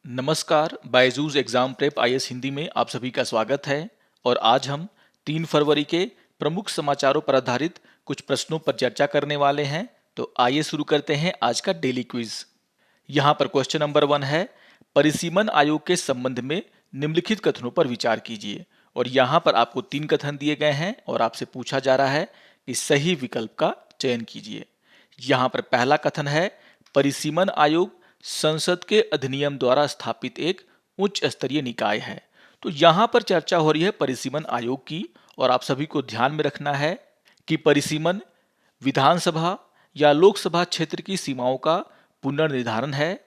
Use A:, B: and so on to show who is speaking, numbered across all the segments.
A: नमस्कार, Byju's exam prep IAS Hindi में आप सभी का स्वागत है। और आज हम 3 फरवरी के प्रमुख समाचारों पर आधारित कुछ प्रश्नों पर चर्चा करने वाले हैं। तो आइए शुरू करते हैं आज का डेली क्विज। यहाँ पर क्वेश्चन नंबर 1 है, परिसीमन आयोग के संबंध में निम्नलिखित कथनों पर विचार कीजिए। और यहाँ पर आपको 3 कथन दिए गए हैं और आपसे पूछा जा रहा है कि सही विकल्प का चयन कीजिए। यहाँ पर पहला कथन है, परिसीमन आयोग संसद के अधिनियम द्वारा स्थापित एक उच्च स्तरीय निकाय है। तो यहाँ पर चर्चा हो रही है परिसीमन आयोग की, और आप सभी को ध्यान में रखना है कि परिसीमन विधानसभा या लोकसभा क्षेत्र की सीमाओं का पुनर्निर्धारण है।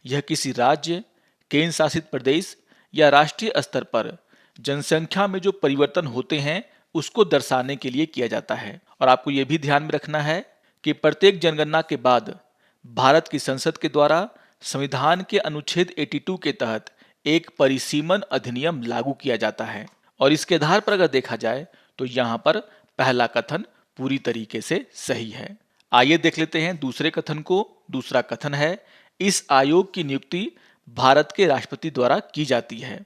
A: यह किसी राज्य, केंद्र शासित प्रदेश या राष्ट्रीय स्तर पर जनसंख्या में जो परिवर्तन होते हैं उसको दर्शाने के लिए किया जाता है। और आपको यह भी ध्यान में रखना है कि प्रत्येक जनगणना के बाद भारत की संसद के द्वारा संविधान के अनुच्छेद 82 के तहत एक परिसीमन अधिनियम लागू किया जाता है। और इसके आधार पर अगर देखा जाए तो यहाँ पर पहला कथन पूरी तरीके से सही है। आइए देख लेते हैं दूसरे कथन को। दूसरा कथन है, इस आयोग की नियुक्ति भारत के राष्ट्रपति द्वारा की जाती है।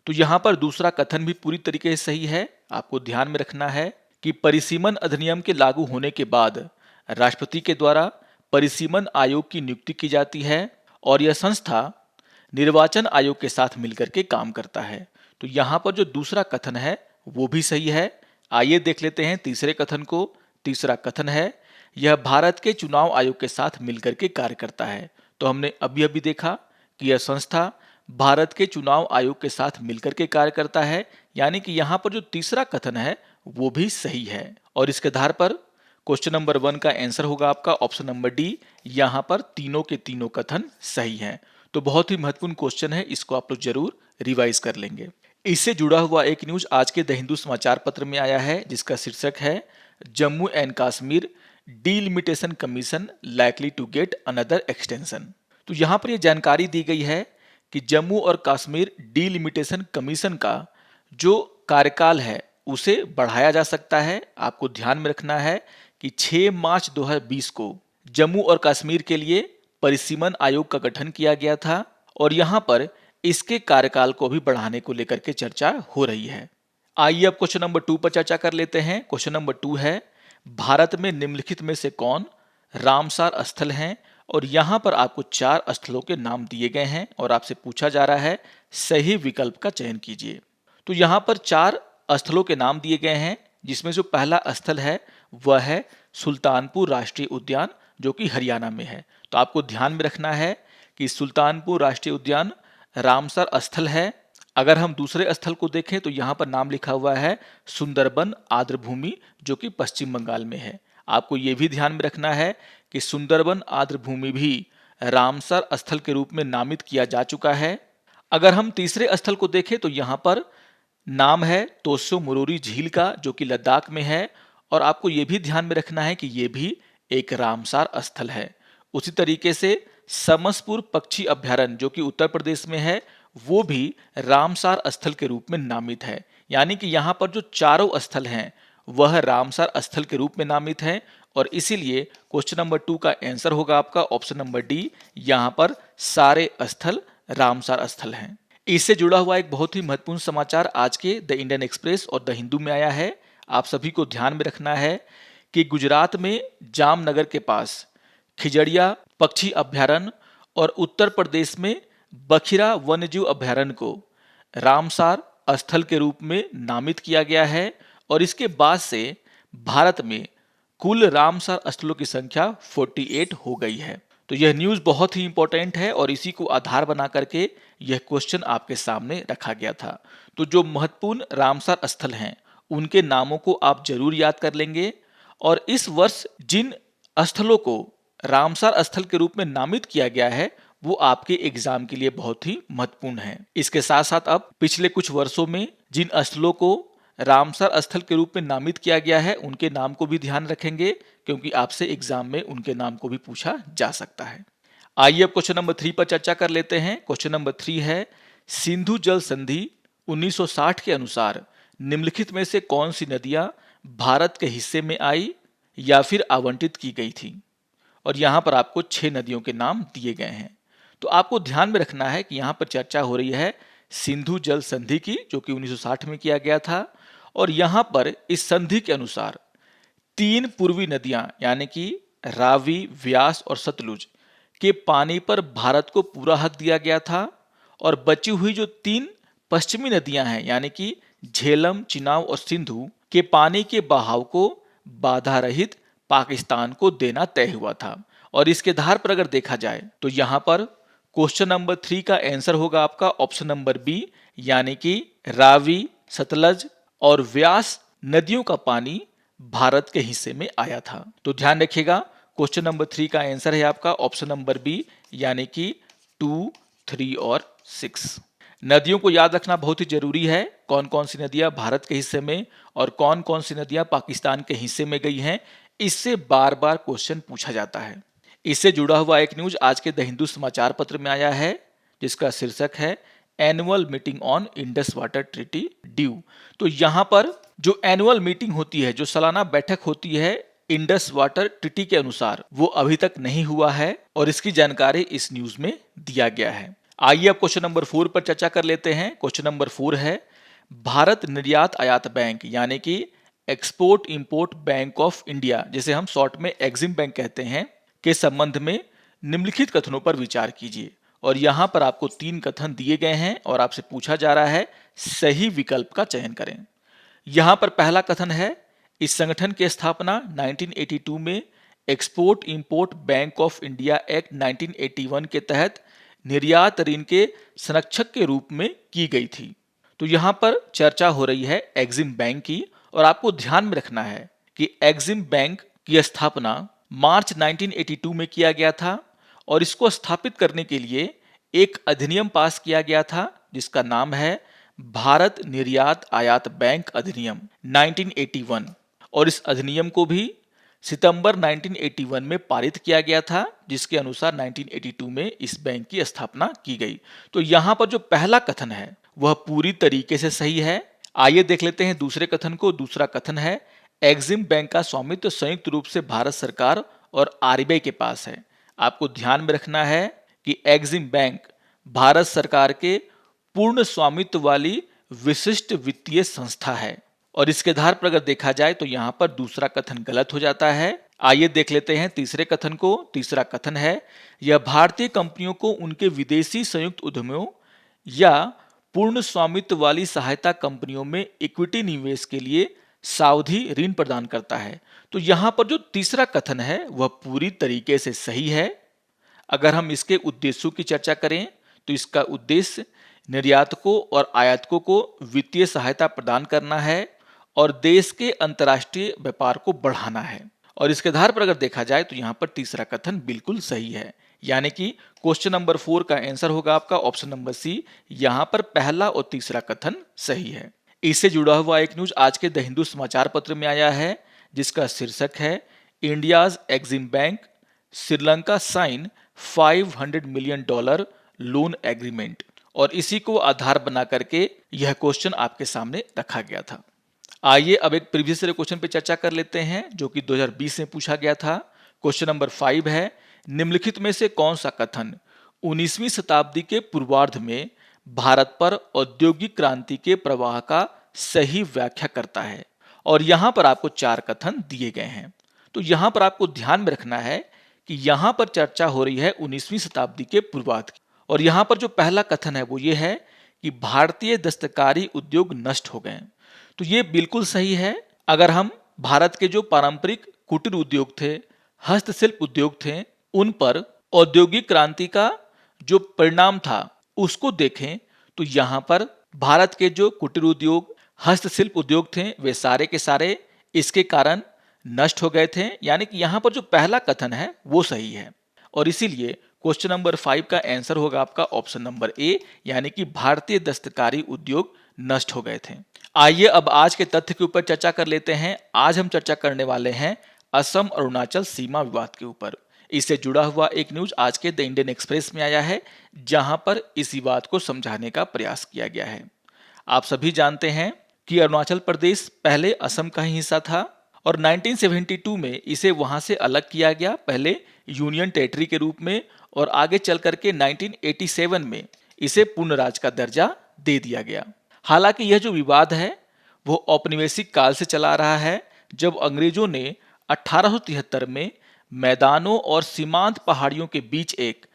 A: तो यहाँ पर दूसरा कथन भी पूरी तरीके से सही है। आपको ध्यान में रखना है कि परिसीमन अधिनियम के लागू होने के बाद राष्ट्रपति के द्वारा परिसीमन आयोग की नियुक्ति की जाती है और यह संस्था निर्वाचन आयोग के साथ मिलकर के काम करता है। तो यहाँ पर जो दूसरा कथन है वो भी सही है। आइए देख लेते हैं तीसरे कथन को। तीसरा कथन है, यह भारत के चुनाव आयोग के साथ मिलकर के कार्य करता है। तो हमने अभी अभी देखा कि यह संस्था भारत के चुनाव आयोग के साथ मिलकर के कार्य करता है, यानी कि यहाँ पर जो तीसरा कथन है वो भी सही है। और इसके आधार पर क्वेश्चन नंबर 1 का आंसर होगा आपका ऑप्शन नंबर डी। यहाँ पर तीनों के तीनों कथन सही हैं। तो बहुत ही महत्वपूर्ण क्वेश्चन है, इसको आप लोग जरूर रिवाइज कर लेंगे। इससे जुड़ा हुआ एक न्यूज आज के द हिंदू समाचार पत्र में आया है, जिसका शीर्षक है, Jammu and Kashmir delimitation commission likely to get another extension. तो यहाँ पर यह जानकारी दी गई है कि जम्मू और कश्मीर डीलिमिटेशन कमीशन का जो कार्यकाल है उसे बढ़ाया जा सकता है। आपको ध्यान में रखना है कि 6 मार्च 2020 को जम्मू और कश्मीर के लिए परिसीमन आयोग का गठन किया गया था और यहाँ पर इसके कार्यकाल को भी बढ़ाने को लेकर के चर्चा हो रही है। आइए अब क्वेश्चन नंबर 2 पर चर्चा कर लेते हैं। क्वेश्चन नंबर 2 है, भारत में निम्नलिखित में से कौन रामसार स्थल हैं? और यहाँ पर आपको 4 स्थलों के नाम दिए गए हैं और आपसे पूछा जा रहा है सही विकल्प का चयन कीजिए। तो यहाँ पर 4 स्थलों के नाम दिए गए हैं, जिसमें जो पहला स्थल है वह है सुल्तानपुर राष्ट्रीय उद्यान, जो कि हरियाणा में है। तो आपको ध्यान में रखना है कि सुल्तानपुर राष्ट्रीय उद्यान रामसर स्थल है। अगर हम दूसरे स्थल को देखें तो यहाँ पर नाम लिखा हुआ है सुंदरबन आर्द्रभूमि, जो कि पश्चिम बंगाल में है। आपको ये भी ध्यान में रखना है कि सुंदरबन आर्द्रभूमि भी रामसर स्थल के रूप में नामित किया जा चुका है। अगर हम तीसरे स्थल को देखें तो यहाँ पर नाम है तोस्यो मोरोरी झील का, जो कि लद्दाख में है। और आपको ये भी ध्यान में रखना है कि ये भी एक रामसार स्थल है। उसी तरीके से समसपुर पक्षी अभ्यारण्य, जो कि उत्तर प्रदेश में है, वो भी रामसार स्थल के रूप में नामित है। यानी कि यहाँ पर जो चारों स्थल हैं वह रामसार स्थल के रूप में नामित हैं और इसीलिए क्वेश्चन नंबर 2 का आंसर होगा आपका ऑप्शन नंबर डी। यहाँ पर सारे स्थल रामसार स्थल हैं। इससे जुड़ा हुआ एक बहुत ही महत्वपूर्ण समाचार आज के द इंडियन एक्सप्रेस और द हिंदू में आया है। आप सभी को ध्यान में रखना है कि गुजरात में जामनगर के पास खिजड़िया पक्षी अभ्यारण्य और उत्तर प्रदेश में बखिरा वन्यजीव अभ्यारण्य को रामसार स्थल के रूप में नामित किया गया है। और इसके बाद से भारत में कुल रामसार स्थलों की संख्या 48 हो गई है। तो यह न्यूज़ बहुत ही इंपॉर्टेंट है और इसी को आधार बना करके यह क्वेश्चन आपके सामने रखा गया था। तो जो महत्वपूर्ण रामसार स्थल हैं उनके नामों को आप जरूर याद कर लेंगे। और इस वर्ष जिन स्थलों को रामसार स्थल के रूप में नामित किया गया है वो आपके एग्जाम के लिए बहुत ही महत्वपूर्ण है। इसके साथ साथ अब पिछले कुछ वर्षों में जिन स्थलों को रामसार स्थल के रूप में नामित किया गया है उनके नाम को भी ध्यान रखेंगे, क्योंकि आपसे एग्जाम में उनके नाम को भी पूछा जा सकता है। आइए अब क्वेश्चन नंबर 3 पर चर्चा कर लेते हैं। क्वेश्चन नंबर 3 है, सिंधु जल संधि 1960 के अनुसार निम्नलिखित में से कौन सी नदियां भारत के हिस्से में आई या फिर आवंटित की गई थी? और यहाँ पर आपको 6 नदियों के नाम दिए गए हैं। तो आपको ध्यान में रखना है कि यहाँ पर चर्चा हो रही है सिंधु जल संधि की, जो कि 1960 में किया गया था। और यहाँ पर इस संधि के अनुसार 3 पूर्वी नदियां यानी कि रावी, व्यास और सतलुज के पानी पर भारत को पूरा हक दिया गया था, और बची हुई जो 3 पश्चिमी नदियां हैं यानी कि झेलम, चिनाब और सिंधु के पानी के बहाव को बाधा रहित पाकिस्तान को देना तय हुआ था। और इसके आधार पर अगर देखा जाए तो यहाँ पर क्वेश्चन नंबर 3 का आंसर होगा आपका ऑप्शन नंबर बी, यानी कि रावी, सतलज और व्यास नदियों का पानी भारत के हिस्से में आया था। तो ध्यान रखिएगा, क्वेश्चन नंबर 3 का आंसर है आपका ऑप्शन नंबर बी, यानी कि 2, 3 और 6। नदियों को याद रखना बहुत ही जरूरी है, कौन कौन सी नदियां भारत के हिस्से में और कौन कौन सी नदियां पाकिस्तान के हिस्से में गई हैं। इससे बार बार क्वेश्चन पूछा जाता है। इससे जुड़ा हुआ एक न्यूज आज के द हिंदू समाचार पत्र में आया है, जिसका शीर्षक है annual meeting on Indus water treaty due. तो यहाँ पर जो एनुअल मीटिंग होती है, जो सालाना बैठक होती है इंडस वाटर ट्रीटी के अनुसार, वो अभी तक नहीं हुआ है और इसकी जानकारी इस न्यूज में दिया गया है। आइए अब क्वेश्चन नंबर 4 पर चर्चा कर लेते हैं। क्वेश्चन नंबर 4 है भारत निर्यात आयात बैंक यानी कि export import bank of India, जिसे हम शॉर्ट में एक्सिम बैंक कहते हैं, के संबंध में निम्नलिखित कथनों पर विचार कीजिए। और यहां पर आपको 3 कथन दिए गए हैं और आपसे पूछा जा रहा है सही विकल्प का चयन करें। यहां पर पहला कथन है इस संगठन की स्थापना 1982 में export import bank of India act 1981 के तहत निर्यात ऋण के संरक्षक के रूप में की गई थी। तो यहां पर चर्चा हो रही है एक्सिम बैंक की, और आपको ध्यान में रखना है कि एक्सिम बैंक की स्थापना मार्च 1982 में किया गया था और इसको स्थापित करने के लिए एक अधिनियम पास किया गया था जिसका नाम है भारत निर्यात आयात बैंक अधिनियम 1981। और इस अधिनियम को भी सितंबर 1981 में पारित किया गया था, जिसके अनुसार 1982 में इस बैंक की स्थापना की गई। तो यहां पर जो पहला कथन है वह पूरी तरीके से सही है। आइए देख लेते हैं दूसरे कथन को। दूसरा कथन है एक्सिम बैंक का स्वामित्व संयुक्त रूप से भारत सरकार और आरबीआई के पास है। आपको ध्यान में रखना है कि एक्सिम बैंक भारत सरकार के पूर्ण स्वामित्व वाली विशिष्ट वित्तीय संस्था है। और इसके आधार पर अगर देखा जाए तो यहां पर दूसरा कथन गलत हो जाता है। आइए देख लेते हैं तीसरे कथन को। तीसरा कथन है यह भारतीय कंपनियों को उनके विदेशी संयुक्त उद्यमों या पूर्ण स्वामित्व वाली सहायता कंपनियों में इक्विटी निवेश के लिए सावधि ऋण प्रदान करता है। तो यहां पर जो तीसरा कथन है वह पूरी तरीके से सही है। अगर हम इसके उद्देश्यों की चर्चा करें तो इसका उद्देश्य निर्यातकों और आयातकों को वित्तीय सहायता प्रदान करना है और देश के अंतर्राष्ट्रीय व्यापार को बढ़ाना है। और इसके आधार पर अगर देखा जाए तो यहाँ पर तीसरा कथन बिल्कुल सही है, यानी कि क्वेश्चन नंबर 4 का आंसर होगा आपका ऑप्शन नंबर सी। यहाँ पर पहला और तीसरा कथन सही है। इससे जुड़ा हुआ एक न्यूज आज के द हिंदू समाचार पत्र में आया है, जिसका शीर्षक है India's EXIM bank Sri Lanka sign $500 million loan agreement. और इसी को आधार बना करके यह क्वेश्चन आपके सामने रखा गया था। आइए अब एक प्रीवियस ईयर क्वेश्चन पे चर्चा कर लेते हैं, जो कि 2020 में पूछा गया था। क्वेश्चन नंबर 5 है निम्नलिखित में से कौन सा कथन 19वीं शताब्दी के पूर्वार्ध में भारत पर औद्योगिक क्रांति के प्रवाह का सही व्याख्या करता है। और यहां पर आपको 4 कथन दिए गए हैं। तो यहां पर आपको ध्यान में रखना है कि यहां पर चर्चा हो रही है 19वीं शताब्दी के पूर्वार्ध की। और यहां पर जो पहला कथन है वो ये है कि भारतीय दस्तकारी उद्योग नष्ट हो गए। तो ये बिल्कुल सही है। अगर हम भारत के जो पारंपरिक कुटीर उद्योग थे, हस्तशिल्प उद्योग थे, उन पर औद्योगिक क्रांति का जो परिणाम था उसको देखें तो यहाँ पर भारत के जो कुटीर उद्योग, हस्तशिल्प उद्योग थे वे सारे के सारे इसके कारण नष्ट हो गए थे। यानी कि यहाँ पर जो पहला कथन है वो सही है। और इसीलिए क्वेश्चन नंबर 5 का आंसर होगा आपका ऑप्शन नंबर ए, यानी कि भारतीय दस्तकारी उद्योग नष्ट हो गए थे। आइए अब आज के तथ्य के ऊपर चर्चा कर लेते हैं। आज हम चर्चा करने वाले हैं असम अरुणाचल सीमा विवाद के ऊपर। इससे जुड़ा हुआ एक न्यूज आज के द इंडियन एक्सप्रेस में आया है, जहां पर इस विवाद को समझाने का प्रयास किया गया है। आप सभी जानते हैं कि अरुणाचल प्रदेश पहले असम का ही हिस्सा था और 1972 में इसे वहां से अलग किया गया, पहले यूनियन टेरिटरी के रूप में और आगे चल करके 1987 में इसे पूर्ण राज्य का दर्जा दे दिया गया। हालांकि यह जो विवाद है वो औपनिवेशिक काल से चला रहा है, जब अंग्रेजों ने 1873 में मैदानों और सीमांत पहाड़ियों के बीच एक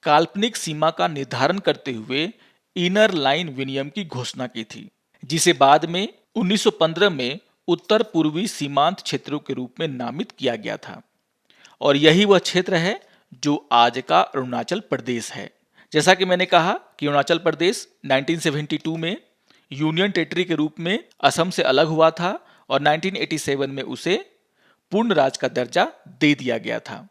A: काल्पनिक सीमा का निर्धारण करते हुए इनर लाइन विनियम की घोषणा की थी, जिसे बाद में 1915 में उत्तर पूर्वी सीमांत क्षेत्रों के रूप में नामित किया गया था। और यही वह क्षेत्र है जो आज का अरुणाचल प्रदेश है। जैसा कि मैंने कहा कि अरुणाचल प्रदेश 1972 में यूनियन टेरिटरी के रूप में असम से अलग हुआ था और 1987 में उसे पूर्ण राज्य का दर्जा दे दिया गया था।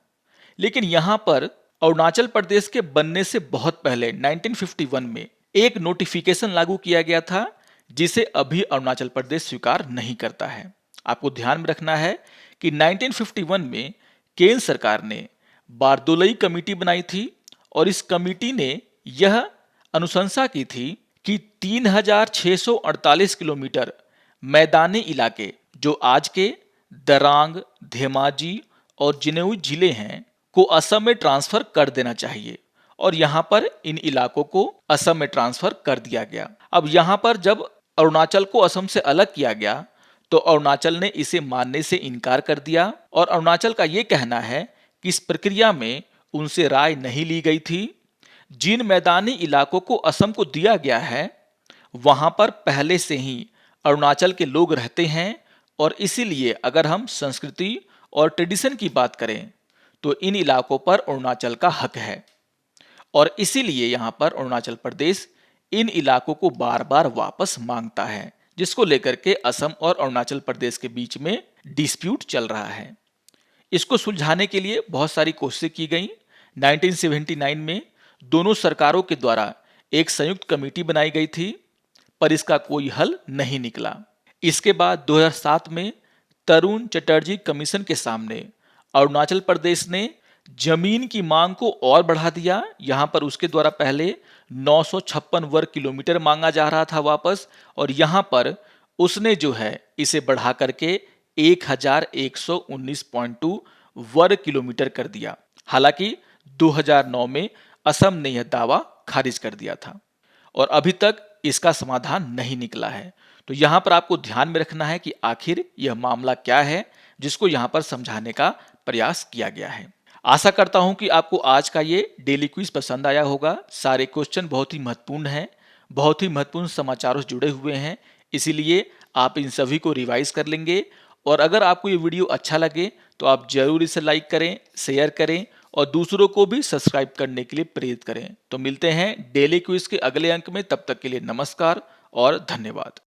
A: लेकिन यहाँ पर अरुणाचल प्रदेश के बनने से बहुत पहले 1951 में एक नोटिफिकेशन लागू किया गया था, जिसे अभी अरुणाचल प्रदेश स्वीकार नहीं करता है। आपको ध्यान में रखना है कि 1951 में केंद्र सरकार ने बारदोलई कमेटी बनाई थी और इस कमेटी ने यह अनुशंसा की थी कि 3648 किलोमीटर मैदानी इलाके जो आज के दरांग, धेमाजी और जिनेऊ जिले हैं को असम में ट्रांसफर कर देना चाहिए, और यहाँ पर इन इलाकों को असम में ट्रांसफर कर दिया गया। अब यहाँ पर जब अरुणाचल को असम से अलग किया गया तो अरुणाचल ने इसे मानने से इनकार कर दिया, और अरुणाचल का ये कहना है कि इस प्रक्रिया में उनसे राय नहीं ली गई थी। जिन मैदानी इलाकों को असम को दिया गया है वहां पर पहले से ही अरुणाचल के लोग रहते हैं, और इसीलिए अगर हम संस्कृति और ट्रेडिशन की बात करें तो इन इलाकों पर अरुणाचल का हक है, और इसीलिए यहाँ पर अरुणाचल प्रदेश इन इलाकों को बार बार वापस मांगता है, जिसको लेकर के असम और अरुणाचल प्रदेश के बीच में डिस्प्यूट चल रहा है। इसको सुलझाने के लिए बहुत सारी कोशिशें की गई। 1979 में दोनों सरकारों के द्वारा एक संयुक्त कमेटी बनाई गई थी, पर इसका कोई हल नहीं निकला। इसके बाद 2007 में तरुण चटर्जी कमीशन के सामने अरुणाचल प्रदेश ने जमीन की मांग को और बढ़ा दिया। यहाँ पर उसके द्वारा पहले 956 वर्ग किलोमीटर मांगा जा रहा था वापस, और यहाँ पर उसने जो है इसे बढ़ा करके 1119.2 वर्ग किलोमीटर कर दिया। हालांकि 2009 में असम ने यह दावा खारिज कर दिया था और अभी तक इसका समाधान नहीं निकला है। तो यहाँ पर आपको ध्यान में रखना है कि आखिर यह मामला क्या है, जिसको यहाँ पर समझाने का प्रयास किया गया है। आशा करता हूं कि आपको आज का ये डेली क्विज पसंद आया होगा। सारे क्वेश्चन बहुत ही महत्वपूर्ण हैं, बहुत ही महत्वपूर्ण समाचारों से जुड़े हुए हैं, इसीलिए आप इन सभी को रिवाइज कर लेंगे। और अगर आपको ये वीडियो अच्छा लगे तो आप जरूर इसे लाइक करें, शेयर करें और दूसरों को भी सब्सक्राइब करने के लिए प्रेरित करें। तो मिलते हैं डेली क्विज के अगले अंक में, तब तक के लिए नमस्कार और धन्यवाद।